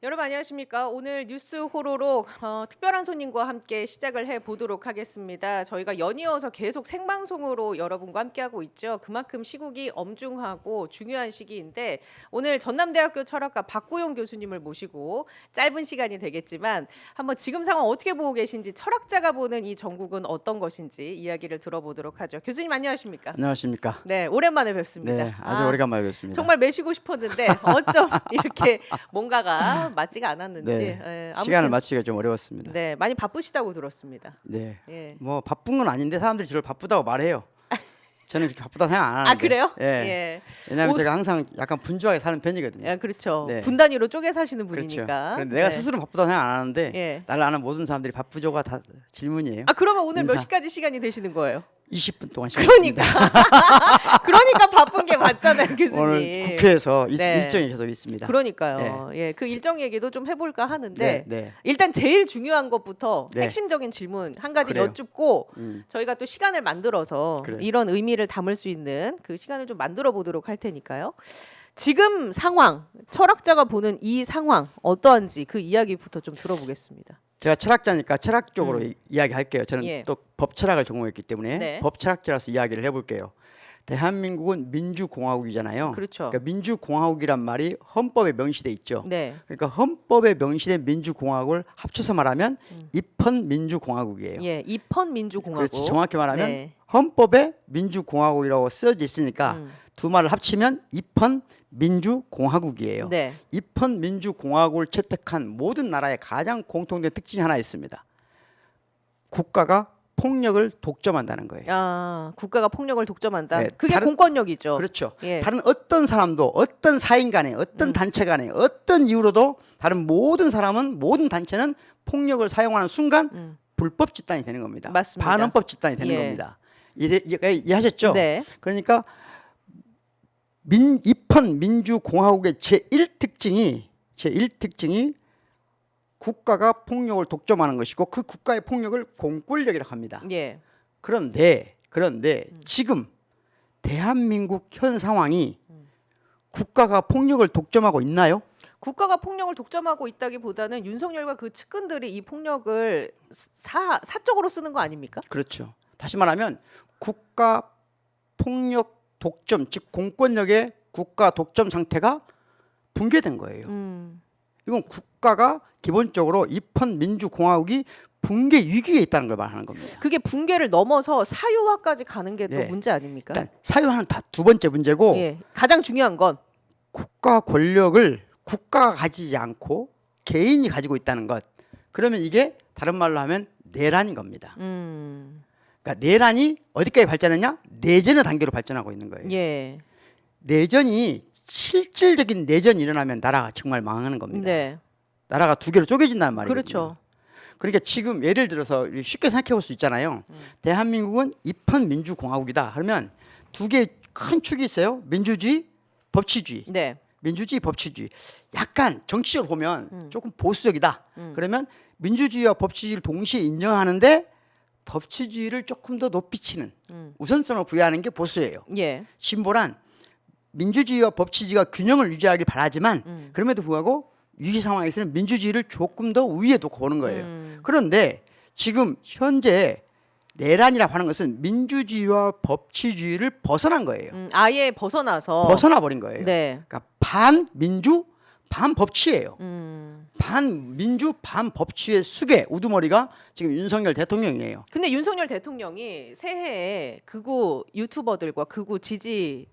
여러분 안녕하십니까? 오늘 뉴스 호로록 특별한 손님과 함께 시작을 해보도록 하겠습니다. 저희가 연이어서 계속 생방송으로 여러분과 함께하고 있죠. 그만큼 시국이 엄중하고 중요한 시기인데 오늘 전남대학교 철학과 박구용 교수님을 모시고 짧은 시간이 되겠지만 한번 지금 상황 어떻게 보고 계신지 철학자가 보는 이 전국은 어떤 것인지 이야기를 들어보도록 하죠. 교수님 안녕하십니까? 안녕하십니까? 네, 오랜만에 뵙습니다. 네, 아주 오래간만에 뵙습니다. 정말 매시고 싶었는데 어쩜 이렇게 뭔가가 맞지가 않았는지 네, 시간을 맞추기가 좀 어려웠습니다. 네, 많이 바쁘시다고 들었습니다. 네, 예. 뭐 바쁜 건 아닌데 사람들이 저를 바쁘다고 말해요. 저는 그렇게 바쁘다 생각 안 하는데. 아 그래요? 예. 예. 왜냐하면 제가 항상 약간 분주하게 사는 편이거든요. 예, 그렇죠. 네. 분단위로 쪼개 사시는 그렇죠. 분이니까. 그런데 내가 네. 스스로 바쁘다 생각 안 하는데 예. 나를 아는 모든 사람들이 바쁘죠가 다 질문이에요. 아 그러면 오늘 몇 인사. 시까지 시간이 되시는 거예요? 20분 동안 그러니까 쉬었습니다. 그러니까 바쁜 게 맞잖아요, 교수님. 오늘 국회에서 네. 일정이 계속 있습니다. 그러니까요. 예, 그 일정 얘기도 좀 해볼까 하는데 네, 네. 일단 제일 중요한 것부터 네. 핵심적인 질문 한 가지 그래요. 여쭙고 음. 저희가 또 시간을 만들어서 그래요. 이런 의미를 담을 수 있는 그 시간을 좀 만들어 보도록 할 테니까요. 지금 상황, 철학자가 보는 이 상황 어떠한지 그 이야기부터 좀 들어보겠습니다. 제가 철학자니까 철학 쪽으로 이야기할게요. 저는 예. 또 법철학을 전공했기 때문에 네. 법철학자라서 이야기를 해볼게요. 대한민국은 민주공화국이잖아요. 그렇죠. 그러니까 민주공화국이란 말이 헌법에 명시돼 있죠. 네. 그러니까 헌법에 명시된 민주공화국을 합쳐서 말하면 입헌민주공화국이에요. 예, 입헌 민주공화국. 그렇지. 정확히 말하면 네. 헌법에 민주공화국이라고 쓰여져 있으니까 음. 두 말을 합치면 입헌민주공화국이에요. 네. 입헌민주공화국을 채택한 모든 나라의 가장 공통된 특징이 하나 있습니다. 국가가 폭력을 독점한다는 거예요. 아, 국가가 폭력을 독점한다. 네, 그게 다른- 공권력이죠. 그렇죠. 예. 다른 어떤 사람도 어떤 사인 간에 어떤 단체 간에 어떤 이유로도 다른 모든 사람은 모든 단체는 폭력을 사용하는 순간 불법 집단이 되는 겁니다. 맞습니다. 반헌법 집단이 되는 예. 겁니다. 이해하셨죠? 네. 그러니까 입헌 민주공화국의 제1특징이 국가가 폭력을 독점하는 것이고 그 국가의 폭력을 공권력이라고 합니다. 예. 그런데 지금 대한민국 현 상황이 국가가 폭력을 독점하고 있나요? 국가가 폭력을 독점하고 있다기보다는 윤석열과 그 측근들이 이 폭력을 사적으로 쓰는 거 아닙니까? 그렇죠. 다시 말하면 국가 폭력 독점, 즉 공권력의 국가 독점 상태가 붕괴된 거예요. 이건 국가가 기본적으로 입헌 민주공화국이 붕괴 위기에 있다는 걸 말하는 겁니다. 그게 붕괴를 넘어서 사유화까지 가는 게 또 네. 문제 아닙니까? 일단 사유화는 다 두 번째 문제고 예. 가장 중요한 건 국가 권력을 국가가 가지지 않고 개인이 가지고 있다는 것. 그러면 이게 다른 말로 하면 내란인 겁니다. 그러니까 내란이 어디까지 발전했냐? 내전의 단계로 발전하고 있는 거예요. 예. 내전이 실질적인 내전이 일어나면 나라가 정말 망하는 겁니다. 네. 나라가 두 개로 쪼개진다는 말이거든요. 그렇죠. 그러니까 지금 예를 들어서 쉽게 생각해 볼 수 있잖아요. 대한민국은 입헌 민주공화국이다. 그러면 두 개의 큰 축이 있어요. 민주주의, 법치주의. 네. 민주주의, 법치주의. 약간 정치적으로 보면 조금 보수적이다. 그러면 민주주의와 법치주의를 동시에 인정하는데 법치주의를 조금 더 높이 치는 우선성을 부여하는 게 보수예요. 예. 진보란 민주주의와 법치주의가 균형을 유지하길 바라지만 그럼에도 불구하고 위기 상황에서는 민주주의를 조금 더 위에 놓고 보는 거예요. 그런데 지금 현재 내란이라고 하는 것은 민주주의와 법치주의를 벗어난 거예요. 아예 벗어나서 벗어나 버린 거예요. 네. 그러니까 반민주, 반법치예요. 음. 반민주, 반법치의 수계 우두머리가 지금 윤석열 대통령이에요. 근데 윤석열 대통령이 새해에 극우 유튜버들과 극우 지지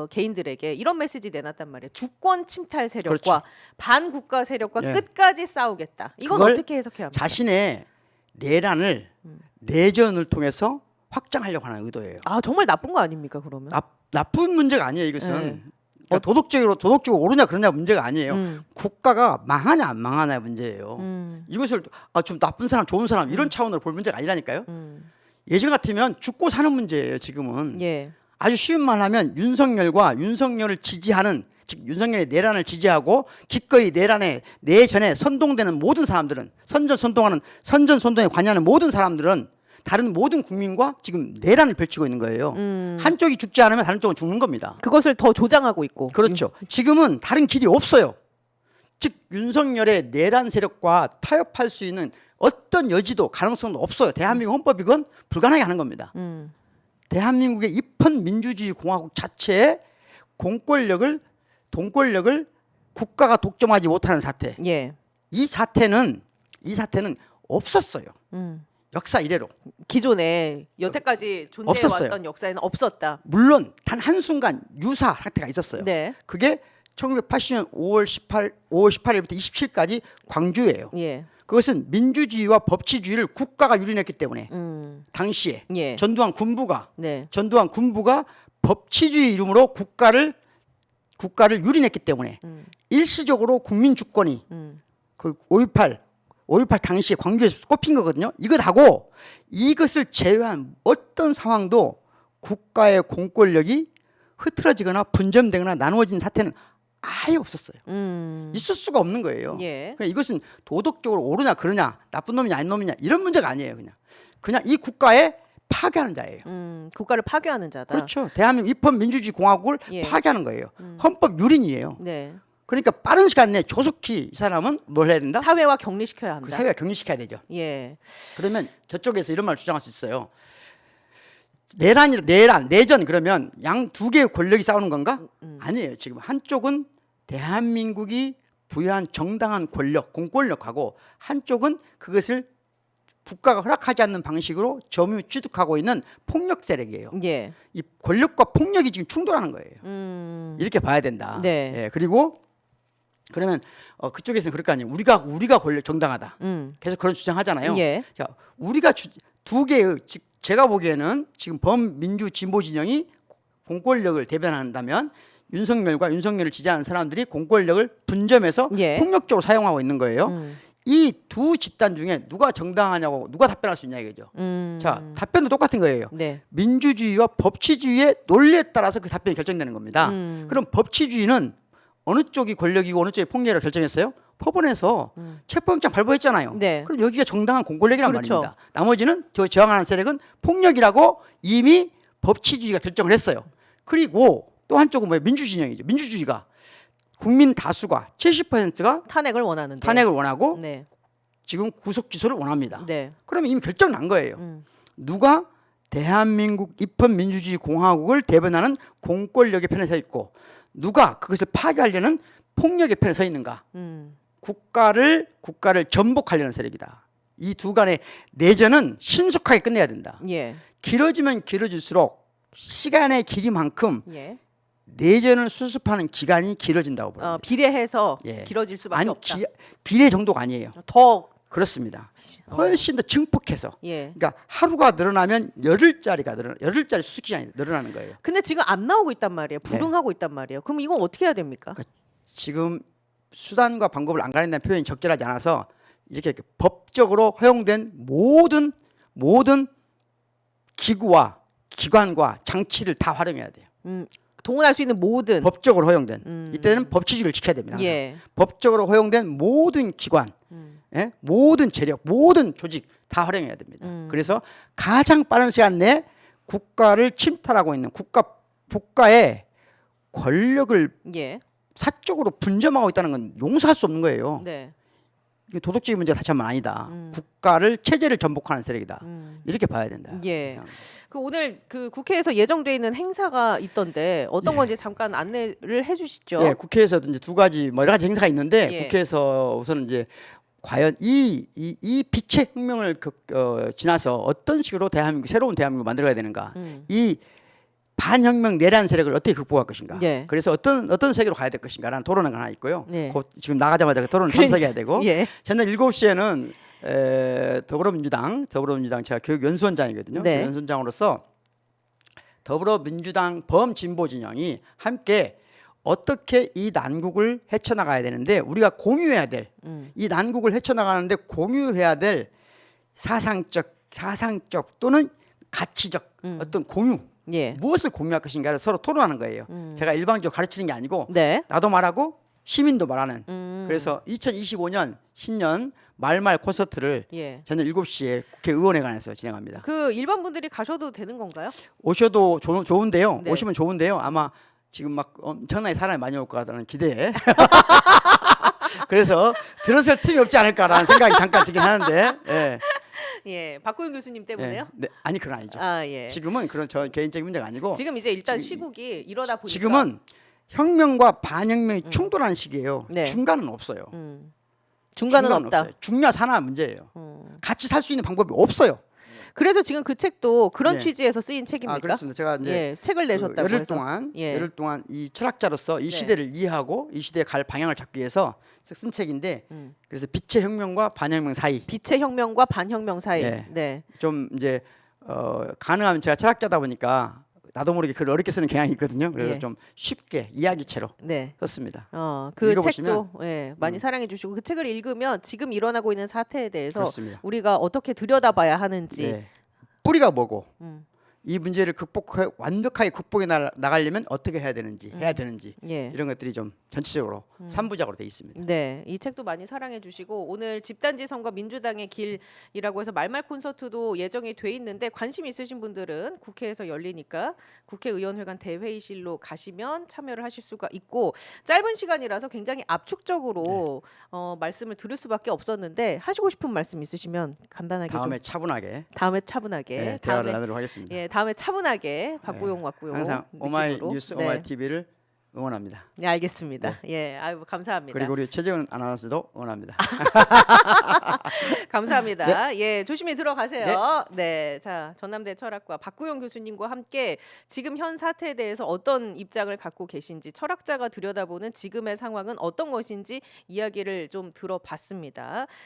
개인들에게 이런 메시지 내놨단 말이에요. 주권 침탈 세력과 그렇죠. 반국가 세력과 예. 끝까지 싸우겠다. 이건 그걸 어떻게 해석해야 합니까? 자신의 내란을 내전을 통해서 확장하려고 하는 의도예요. 아 정말 나쁜 거 아닙니까 그러면? 나쁜 문제가 아니에요. 이것은 네. 그러니까 도덕적으로 옳으냐 그러냐 문제가 아니에요. 음. 국가가 망하냐 안 망하냐 문제예요. 음. 이것을 좀 나쁜 사람 좋은 사람 이런 차원으로 볼 문제가 아니라니까요. 음. 예전 같으면 죽고 사는 문제예요. 지금은 예. 아주 쉬운 말 하면 윤석열을 지지하는 즉 윤석열의 내란을 지지하고 기꺼이 내전에 선동되는 모든 사람들은 선전선동에 관여하는 모든 사람들은 다른 모든 국민과 지금 내란을 펼치고 있는 거예요. 한쪽이 죽지 않으면 다른 쪽은 죽는 겁니다. 그것을 더 조장하고 있고. 그렇죠. 지금은 다른 길이 없어요. 즉 윤석열의 내란 세력과 타협할 수 있는 어떤 여지도 가능성도 없어요. 대한민국 헌법이 그건 불가능하게 하는 겁니다. 대한민국의 입헌 민주주의 공화국 자체의 공권력을 동권력을 국가가 독점하지 못하는 사태. 예. 이 사태는 없었어요. 역사 이래로. 기존에 여태까지 존재해왔던 없었어요. 역사에는 없었다. 물론 단 한순간 유사 사태가 있었어요. 네. 그게 1980년 5월 18일부터 27일까지 광주예요. 예. 그것은 민주주의와 법치주의를 국가가 유린했기 때문에 당시에 예. 전두환 군부가 네. 법치주의 이름으로 국가를 유린했기 때문에 일시적으로 국민 주권이 그 5.18 당시에 광주에서 꼽힌 거거든요. 이것하고 이것을 제외한 어떤 상황도 국가의 공권력이 흐트러지거나 분점되거나 나누어진 사태는 아예 없었어요. 있을 수가 없는 거예요. 예. 그러니까 이것은 도덕적으로 옳으냐 그러냐 나쁜 놈이냐 아닌 놈이냐 이런 문제가 아니에요. 그냥 이 국가에 파괴하는 자예요. 국가를 파괴하는 자다. 그렇죠. 대한민국 입헌 민주주의 공화국을 예. 파괴하는 거예요. 헌법 유린이에요. 네. 그러니까 빠른 시간 내에 조속히 이 사람은 뭘 해야 된다? 사회와 격리시켜야 한다. 그 사회가 격리시켜야 되죠. 예. 그러면 저쪽에서 이런 말 주장할 수 있어요. 내전 그러면 양 두 개의 권력이 싸우는 건가? 아니에요. 지금 한쪽은 대한민국이 부여한 정당한 권력, 공권력하고 한쪽은 그것을 국가가 허락하지 않는 방식으로 점유 취득하고 있는 폭력 세력이에요. 예. 이 권력과 폭력이 지금 충돌하는 거예요. 이렇게 봐야 된다. 네. 예, 그리고 그러면 그쪽에서는 그럴 거 아니에요. 우리가 권력 정당하다. 계속 그런 주장하잖아요. 예. 자, 우리가 두 개의 즉 제가 보기에는 지금 범민주 진보 진영이 공권력을 대변한다면 윤석열을 지지하는 사람들이 공권력을 분점해서 예. 폭력적으로 사용하고 있는 거예요. 이 두 집단 중에 누가 정당하냐고 누가 답변할 수 있냐 이거죠. 자, 답변도 똑같은 거예요. 네. 민주주의와 법치주의의 논리에 따라서 그 답변이 결정되는 겁니다. 그럼 법치주의는 어느 쪽이 권력이고 어느 쪽이 폭력이라고 결정했어요? 법원에서 체포영장 발부했잖아요. 네. 그럼 여기가 정당한 공권력이란 그렇죠. 말입니다. 나머지는 저항하는 세력은 폭력이라고 이미 법치주의가 결정을 했어요. 그리고 또 한쪽은 뭐예요? 민주진영이죠. 민주주의가 국민 다수가 70%가 탄핵을 원하는데. 탄핵을 원하고 네. 지금 구속 기소를 원합니다. 네. 그러면 이미 결정 난 거예요. 누가 대한민국 입헌 민주주의 공화국을 대변하는 공권력의 편에 서 있고 누가 그것을 파괴하려는 폭력의 편에 서 있는가? 국가를 전복하려는 세력이다. 이 두 간의 내전은 신속하게 끝내야 된다. 예. 길어지면 길어질수록 시간의 길이만큼 예. 내전을 수습하는 기간이 길어진다고 보입니다. 비례해서 예. 길어질 수밖에 아니 없다. 비례 정도가 아니에요. 더 그렇습니다. 훨씬 더 증폭해서. 예. 그러니까 하루가 늘어나면 열흘짜리 수습 기간이 늘어나는 거예요. 근데 지금 안 나오고 있단 말이에요. 불응하고 있단 말이에요. 그럼 이건 어떻게 해야 됩니까? 그러니까 지금 수단과 방법을 안 가린다는 표현이 적절하지 않아서 이렇게 법적으로 허용된 모든 기구와 기관과 장치를 다 활용해야 돼요. 동원할 수 있는 모든 법적으로 허용된 이때는 법치주의를 지켜야 됩니다. 예. 법적으로 허용된 모든 기관, 예? 모든 재력, 모든 조직 다 활용해야 됩니다. 그래서 가장 빠른 시간 내에 국가를 침탈하고 있는 국가의 권력을 예. 사적으로 분점하고 있다는 건 용서할 수 없는 거예요. 네. 이게 도덕적인 문제가 다시 한번 아니다. 체제를 전복하는 세력이다. 이렇게 봐야 된다. 예. 그 오늘 그 국회에서 예정돼 있는 행사가 있던데 어떤 건지 잠깐 안내를 해주시죠. 예, 국회에서도 이제 두 가지 여러 가지 행사가 있는데 예. 국회에서 우선 이제 과연 이 빛의 혁명을 지나서 어떤 식으로 새로운 대한민국을 만들어야 되는가? 이 반혁명 내란 세력을 어떻게 극복할 것인가? 예. 그래서 어떤 세계로 가야 될 것인가라는 토론회가 하나 있고요. 네. 곧 지금 나가자마자 그 토론을 참석해야 되고 예. 전날 7시에는 더불어민주당 제가 교육연수원장이거든요. 네. 연수원장으로서 더불어민주당 범진보 진영이 함께 어떻게 이 난국을 헤쳐나가야 되는데 우리가 공유해야 될 이 난국을 헤쳐나가는데 공유해야 될 사상적 또는 가치적 어떤 공유 예. 무엇을 공유할 것인가를 서로 토론하는 거예요. 제가 일방적으로 가르치는 게 아니고 네. 나도 말하고 시민도 말하는. 그래서 2025년 신년 말말 콘서트를 예. 저녁 7시에 국회의원회관에서 진행합니다. 그 일반 분들이 가셔도 되는 건가요? 오셔도 좋은데요. 네. 오시면 좋은데요. 아마 지금 막 엄청나게 사람이 많이 올 것 같다는 기대에 그래서 들었을 틈이 없지 않을까라는 생각이 잠깐 들긴 하는데. 예. 예, 박구영 교수님 때문에요? 네. 아니 그건 아니죠. 아 예. 지금은 그런 저 개인적인 문제가 아니고 지금 이제 일단 지금 시국이 이러다 보니까 지금은 혁명과 반혁명이 충돌하는 시기예요. 네. 중간은 없어요. 중간은 없다. 없어요. 중요한 산화 문제예요. 음. 같이 살 수 있는 방법이 없어요. 그래서 지금 그 책도 그런 네. 취지에서 쓰인 책입니까? 아 그렇습니다. 제가 이제 예, 책을 내셨다고 열흘 해서. 동안 예. 열흘 동안 이 철학자로서 이 네. 시대를 이해하고 이 시대에 갈 방향을 잡기 위해서 쓴 책인데 음. 그래서 빛의 혁명과 반혁명 사이 빛의 혁명과 반혁명 사이. 네. 네. 좀 이제 가능하면 제가 철학자다 보니까 나도 모르게 글을 어렵게 쓰는 경향이 있거든요. 그래서 예. 좀 쉽게 이야기체로 네. 썼습니다. 그 읽어보시면 책도 예, 많이 사랑해 주시고 그 책을 읽으면 지금 일어나고 있는 사태에 대해서 그렇습니다. 우리가 어떻게 들여다봐야 하는지 네. 뿌리가 뭐고 음. 이 문제를 완벽하게 극복해 나가려면 어떻게 해야 되는지 예. 이런 것들이 좀 전체적으로 삼부작으로 돼 있습니다. 네, 이 책도 많이 사랑해 주시고 오늘 집단지 선거 민주당의 길이라고 해서 말말 콘서트도 예정이 돼 있는데 관심 있으신 분들은 국회에서 열리니까 국회의원회관 대회의실로 가시면 참여를 하실 수가 있고 짧은 시간이라서 굉장히 압축적으로 말씀을 들을 수밖에 없었는데 하시고 싶은 말씀 있으시면 간단하게 다음에 차분하게 다음에 차분하게 네, 대화를 나누도록 하겠습니다. 예, 다음에 차분하게 박구용 왔고요. 항상 오마이 뉴스 오마이 TV를 응원합니다. 네, 알겠습니다. 예, 아유 감사합니다. 그리고 우리 최재훈 아나운서도 응원합니다. 감사합니다. 예, 조심히 들어가세요. 네, 자 전남대 철학과 박구용 교수님과 함께 지금 현 사태에 대해서 어떤 입장을 갖고 계신지 철학자가 들여다보는 지금의 상황은 어떤 것인지 이야기를 좀 들어봤습니다.